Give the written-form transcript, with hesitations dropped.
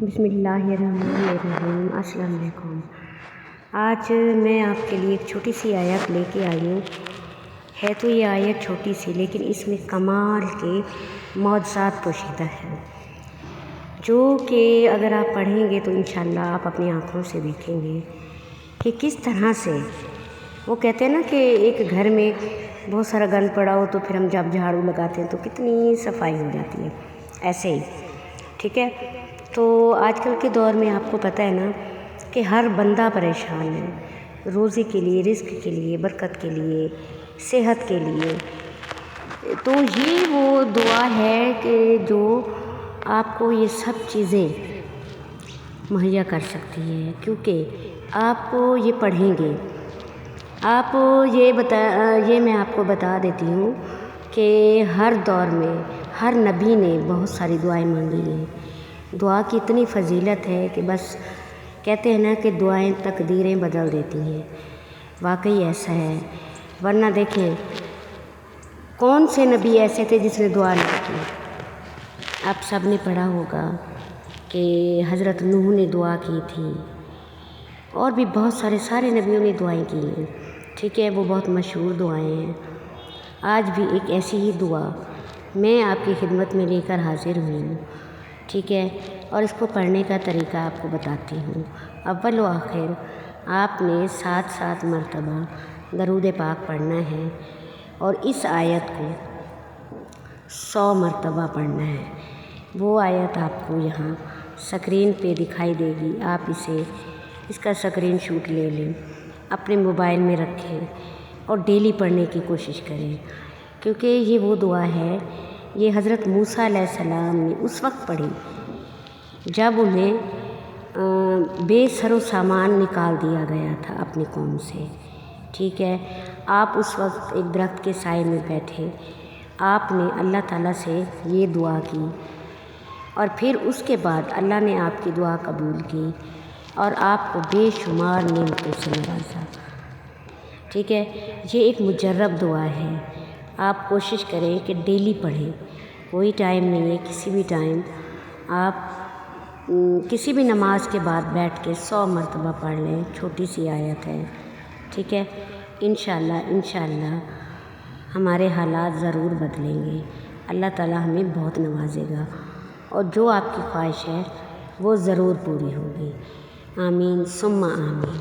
بسم اللہ الرحمن الرحیم۔ السلام علیکم۔ آج میں آپ کے لیے ایک چھوٹی سی آیت لے کے آئی ہوں۔ ہے تو یہ آیت چھوٹی سی، لیکن اس میں کمال کے معجزات پوشیدہ ہیں، جو کہ اگر آپ پڑھیں گے تو انشاءاللہ آپ اپنی آنکھوں سے دیکھیں گے کہ کس طرح سے وہ کہتے ہیں نا کہ ایک گھر میں بہت سارا گند پڑا ہو تو پھر ہم جب جھاڑو لگاتے ہیں تو کتنی صفائی ہو جاتی ہے، ایسے ہی ٹھیک ہے۔ تو آج کل کے دور میں آپ کو پتہ ہے نا کہ ہر بندہ پریشان ہے، روزی کے لیے، رزق کے لیے، برکت کے لیے، صحت کے لیے۔ تو یہ وہ دعا ہے کہ جو آپ کو یہ سب چیزیں مہیا کر سکتی ہے، کیونکہ آپ یہ پڑھیں گے۔ آپ یہ میں آپ کو بتا دیتی ہوں کہ ہر دور میں ہر نبی نے بہت ساری دعائیں مانگی ہیں۔ دعا کی اتنی فضیلت ہے کہ بس کہتے ہیں نا کہ دعائیں تقدیریں بدل دیتی ہیں، واقعی ایسا ہے۔ ورنہ دیکھیں کون سے نبی ایسے تھے جس نے دعا نہیں کی؟ آپ سب نے پڑھا ہوگا کہ حضرت نوح نے دعا کی تھی، اور بھی بہت سارے نبیوں نے دعائیں کی ہیں، ٹھیک ہے، وہ بہت مشہور دعائیں ہیں۔ آج بھی ایک ایسی ہی دعا میں آپ کی خدمت میں لے کر حاضر ہوئی ہوں، ٹھیک ہے، اور اس کو پڑھنے کا طریقہ آپ کو بتاتی ہوں۔ اول و آخر آپ نے 7 مرتبہ درود پاک پڑھنا ہے، اور اس آیت کو 100 مرتبہ پڑھنا ہے۔ وہ آیت آپ کو یہاں سکرین پہ دکھائی دے گی، آپ اس کا سکرین شاٹ لے لیں، اپنے موبائل میں رکھیں اور ڈیلی پڑھنے کی کوشش کریں، کیونکہ یہ وہ دعا ہے، یہ حضرت موسیٰ علیہ السلام نے اس وقت پڑھی جب انہیں بے سر و سامان نکال دیا گیا تھا اپنی قوم سے، ٹھیک ہے۔ آپ اس وقت ایک درخت کے سائے میں بیٹھے، آپ نے اللہ تعالیٰ سے یہ دعا کی، اور پھر اس کے بعد اللہ نے آپ کی دعا قبول کی اور آپ کو بے شمار نعمتوں سے نوازا، ٹھیک ہے۔ یہ ایک مجرب دعا ہے، آپ کوشش کریں کہ ڈیلی پڑھیں، کوئی ٹائم نہیں ہے، کسی بھی ٹائم آپ کسی بھی نماز کے بعد بیٹھ کے 100 مرتبہ پڑھ لیں، چھوٹی سی آیت ہے، ٹھیک ہے۔ انشاءاللہ ہمارے حالات ضرور بدلیں گے، اللہ تعالیٰ ہمیں بہت نوازے گا، اور جو آپ کی خواہش ہے وہ ضرور پوری ہوگی۔ آمین ثم آمین۔